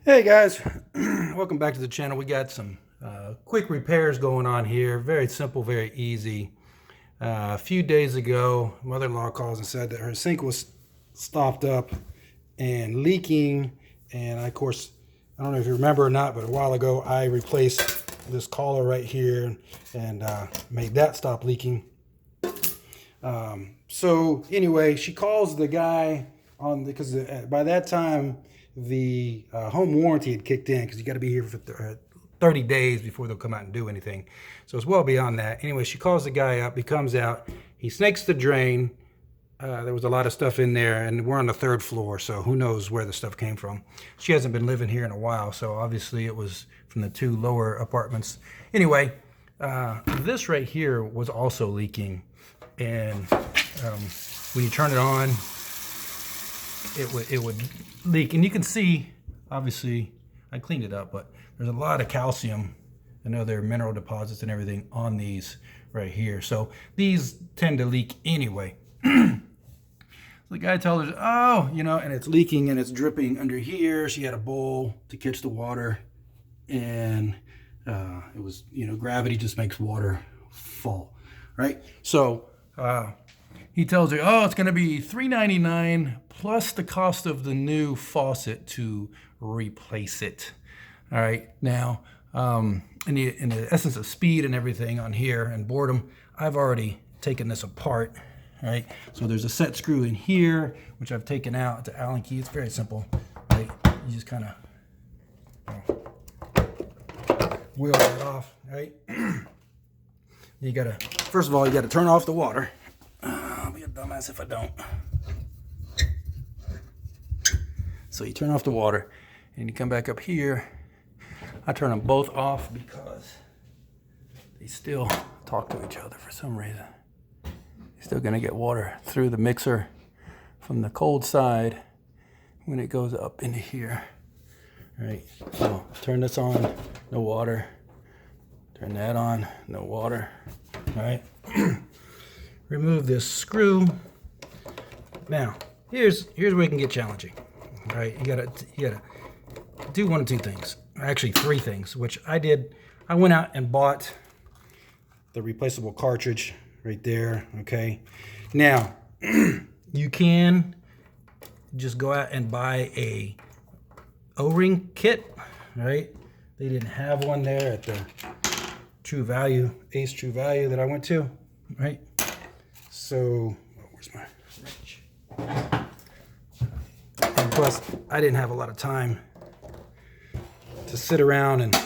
Hey guys, welcome back to the channel. We got some quick repairs going on here. Very simple, very easy. A few days ago, mother-in-law calls and said that her sink was stopped up and leaking. And of course, I don't know if you remember or not, but a while ago I replaced this collar right here and made that stop leaking. So anyway, she calls the guy on because by that time the home warranty had kicked in because you got to be here for 30 days before they'll come out and do anything. So it's well beyond that. Anyway, she calls the guy up. He comes out. He snakes the drain. There was a lot of stuff in there, and we're on the third floor, so who knows where the stuff came from. She hasn't been living here in a while, so obviously it was from the two lower apartments. Anyway, this right here was also leaking, and when you turn it on, it would leak. And you can see, obviously, I cleaned it up, but there's a lot of calcium and other mineral deposits and everything on these right here. So these tend to leak anyway. The guy tells her, oh, and it's leaking and it's dripping under here. She had a bowl to catch the water, and it was, gravity just makes water fall, right? So he tells her, oh, it's going to be $3.99 plus the cost of the new faucet to replace it. All right, now, in the essence of speed and everything on here and boredom, I've already taken this apart. Right, so there's a set screw in here, which I've taken out. It's an Allen key. It's very simple. Right, you just kind of wheel it off. Right, you gotta, first of all, you gotta turn off the water. I'll be a dumbass if I don't. So you turn off the water, and you come back up here. I turn them both off because they still talk to each other for some reason. Still going to get water through the mixer from the cold side when it goes up into here. All right, so turn this on, no water. Turn that on, no water. All right, remove this screw. Now, here's where it can get challenging. All right, you gotta do one of two things, actually three things, which I did. I went out and bought the replaceable cartridge right there. Okay, now you can just go out and buy a O-ring kit. Right, they didn't have one there at the True Value, Ace True Value that I went to. Right, so where's my wrench? And plus, I didn't have a lot of time to sit around and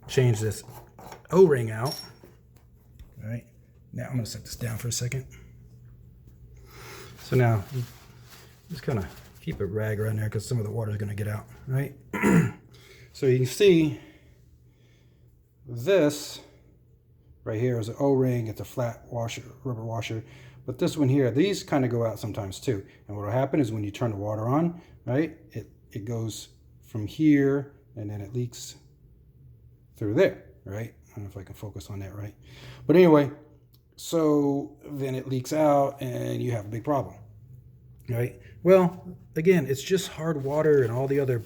change this O-ring out. All right, now I'm going to set this down for a second. So now just kind of keep a rag around there because some of the water is going to get out. Right. So you can see this right here is an O-ring. It's a flat washer, rubber washer. But this one here, these kind of go out sometimes too. And what will happen is when you turn the water on, right, it goes from here and then it leaks through there, right? I don't know if I can focus on that right. But anyway, so then it leaks out and you have a big problem, right? Well, again, it's just hard water and all the other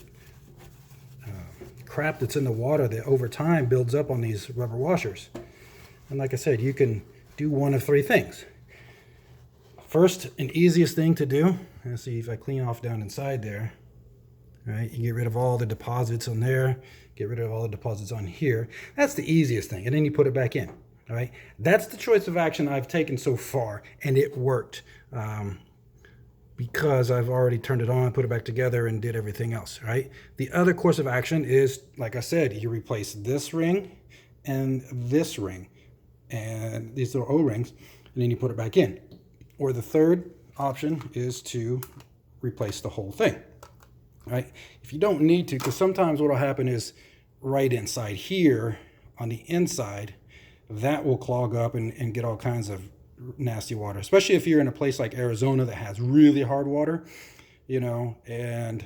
crap that's in the water that over time builds up on these rubber washers. And like I said, you can do one of three things. First, and easiest thing to do, let's see if I clean off down inside there. All right, you get rid of all the deposits on there, get rid of all the deposits on here. That's the easiest thing, and then you put it back in. All right, that's the choice of action I've taken so far, and it worked because I've already turned it on, put it back together, and did everything else. Right. The other course of action is, like I said, you replace this ring and this ring, and these little O-rings, and then you put it back in. Or the third option is to replace the whole thing. Right? If you don't need to, because sometimes what will happen is right inside here on the inside, that will clog up and get all kinds of nasty water, especially if you're in a place like Arizona that has really hard water, and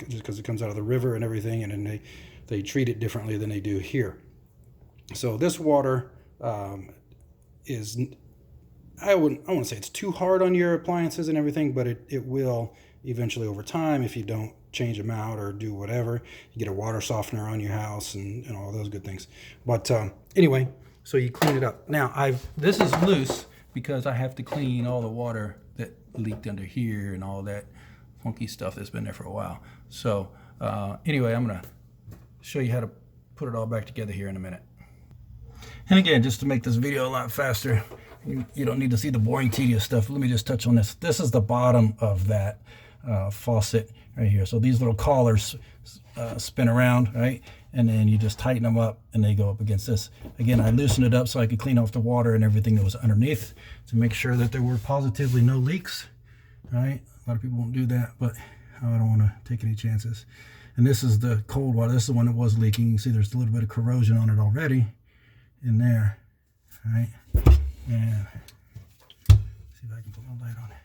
just because it comes out of the river and everything, and then they treat it differently than they do here. So this water is I wouldn't say it's too hard on your appliances and everything, but it will eventually over time if you don't change them out or do whatever. You get a water softener on your house and all those good things. But anyway, so you clean it up. Now this is loose because I have to clean all the water that leaked under here and all that funky stuff that's been there for a while. So anyway, I'm gonna show you how to put it all back together here in a minute. And again, just to make this video a lot faster, you don't need to see the boring, tedious stuff. Let me just touch on this. This is the bottom of that faucet right here. So these little collars spin around, right? And then you just tighten them up and they go up against this. Again, I loosened it up so I could clean off the water and everything that was underneath to make sure that there were positively no leaks, right? A lot of people won't do that, but I don't want to take any chances. And this is the cold water. This is the one that was leaking. You can see there's a little bit of corrosion on it already in there, right? And see if I can put my light on it.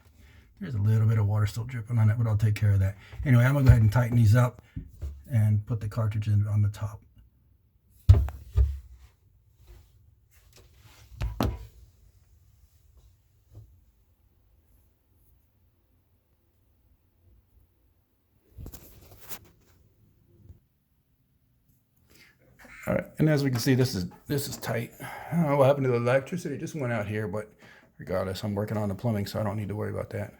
There's a little bit of water still dripping on it, but I'll take care of that. Anyway, I'm gonna go ahead and tighten these up and put the cartridge in on the top. All right, and as we can see, this is tight. I don't know what happened to the electricity. It just went out here, but regardless, I'm working on the plumbing, so I don't need to worry about that.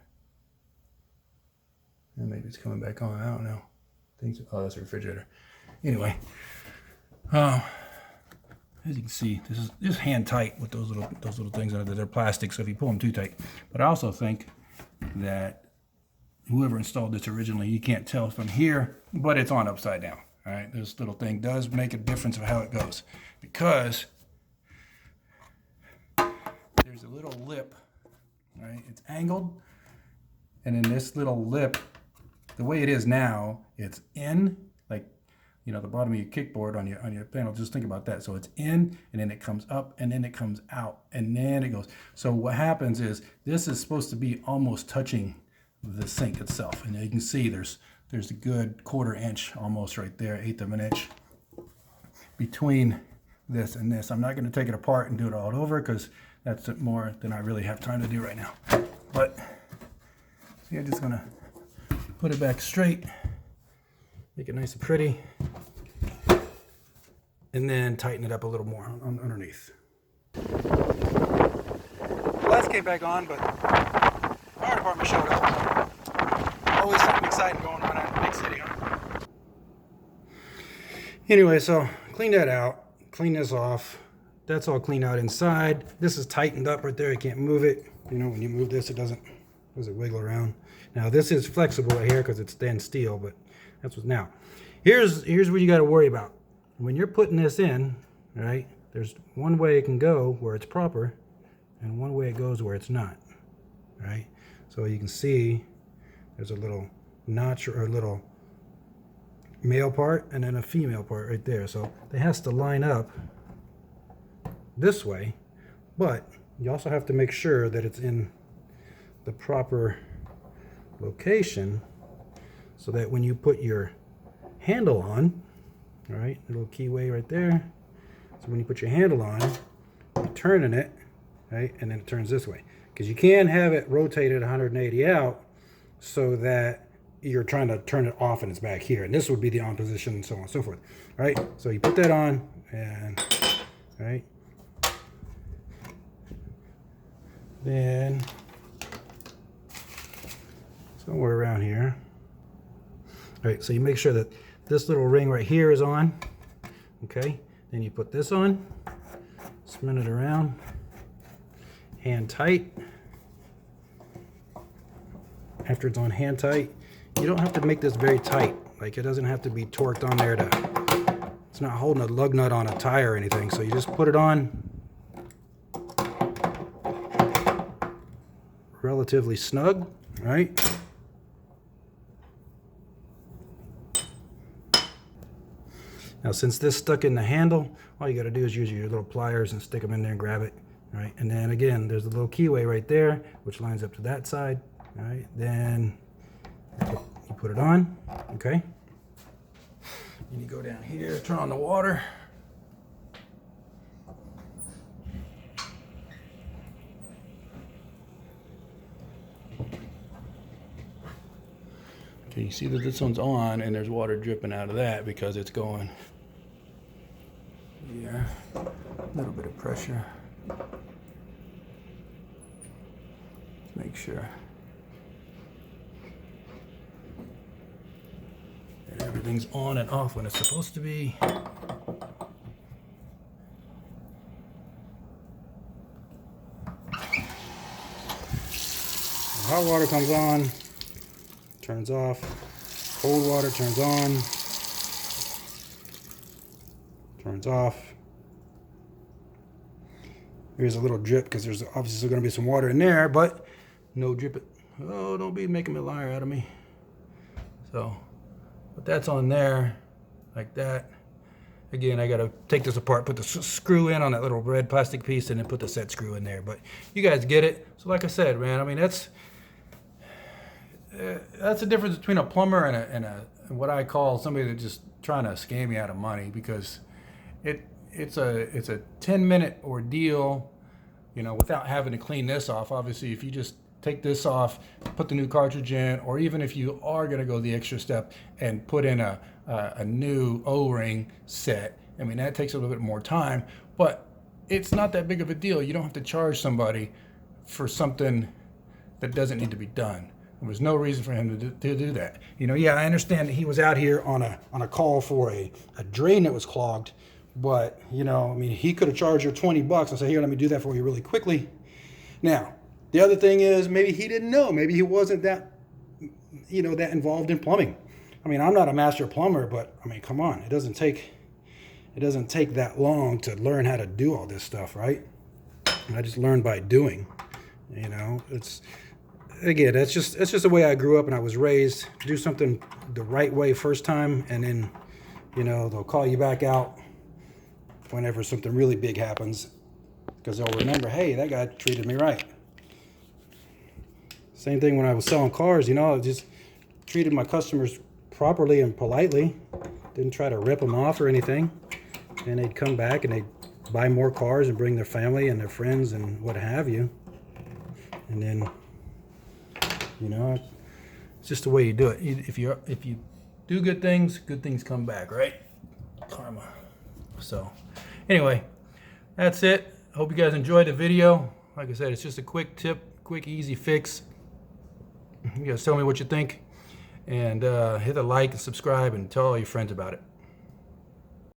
And maybe it's coming back on. I don't know. Oh, that's a refrigerator. Anyway, as you can see, this is hand tight with those little things under there. They're plastic, so if you pull them too tight. But I also think that whoever installed this originally, you can't tell from here, but it's on upside down. All right, this little thing does make a difference of how it goes, because there's a little lip, right? It's angled, and in this little lip, the way it is now, it's in, like, you know, the bottom of your kickboard on your panel. Just think about that. So it's in, and then it comes up, and then it comes out, and then it goes. So what happens is this is supposed to be almost touching the sink itself, and you can see there's a good 1/4 inch almost right there, 1/8 of an inch between this and this. I'm not going to take it apart and do it all over because that's more than I really have time to do right now. But see, I'm just going to put it back straight, make it nice and pretty, and then tighten it up a little more underneath. The lights came back on, but fire department showed up. Always something exciting going on in the big city, huh? Anyway, so clean that out, clean this off. That's all cleaned out inside. This is tightened up right there. You can't move it. You know, when you move this, it doesn't wiggle around. Now this is flexible right here because it's thin steel, but that's what. Now here's what you got to worry about when you're putting this in. Right, there's one way it can go where it's proper, and one way it goes where it's not. Right, so you can see there's a little notch or a little male part and then a female part right there. So it has to line up this way, but you also have to make sure that it's in the proper location so that when you put your handle on, all right, a little keyway right there. So when you put your handle on, you're turning it, right, and then it turns this way. Because you can have it rotated 180 out so that you're trying to turn it off and it's back here. And this would be the on position and so on and so forth. All right, so you put that on and, all right, then somewhere around here. All right, so you make sure that this little ring right here is on, okay? Then you put this on, spin it around, hand tight. After it's on hand tight, you don't have to make this very tight. Like, it doesn't have to be torqued on there it's not holding a lug nut on a tire or anything. So you just put it on relatively snug, right? Now, since this stuck in the handle, all you got to do is use your little pliers and stick them in there and grab it, right? And then again, there's a little keyway right there, which lines up to that side, all right? Then you put it on, okay? And you go down here, turn on the water. Okay, you see that this one's on and there's water dripping out of that because it's going here. A little bit of pressure. Make sure that everything's on and off when it's supposed to be. Hot water comes on, turns off. Cold water turns on, turns off. Here's a little drip because there's obviously going to be some water in there, but no drip. Oh, don't be making a liar out of me. So, but that's on there, like that. Again, I got to take this apart, put the screw in on that little red plastic piece, and then put the set screw in there. But you guys get it. So like I said, man, I mean, that's the difference between a plumber and what I call somebody that's just trying to scam me out of money, because it's a 10-minute ordeal, you know, without having to clean this off. Obviously, if you just take this off, put the new cartridge in, or even if you are going to go the extra step and put in a new O-ring set, I mean, that takes a little bit more time, but it's not that big of a deal. You don't have to charge somebody for something that doesn't need to be done. There was no reason for him to do that. You know, yeah, I understand that he was out here on a call for a drain that was clogged, but, you know, I mean, he could have charged her 20 bucks and said, here, let me do that for you really quickly. Now, the other thing is, maybe he didn't know. Maybe he wasn't that, you know, that involved in plumbing. I mean, I'm not a master plumber, but I mean, come on, it doesn't take that long to learn how to do all this stuff, right? I just learned by doing. You know, again, that's just the way I grew up and I was raised. Do something the right way first time, and then, you know, they'll call you back out whenever something really big happens, because they'll remember, hey, that guy treated me right. Same thing when I was selling cars, you know, I just treated my customers properly and politely. Didn't try to rip them off or anything. And they'd come back and they'd buy more cars and bring their family and their friends and what have you. And then, you know, it's just the way you do it. If you do good things come back, right? Karma. So anyway, that's it. Hope you guys enjoyed the video. Like I said, it's just a quick tip, quick, easy fix. You guys tell me what you think, and hit the like and subscribe and tell all your friends about it.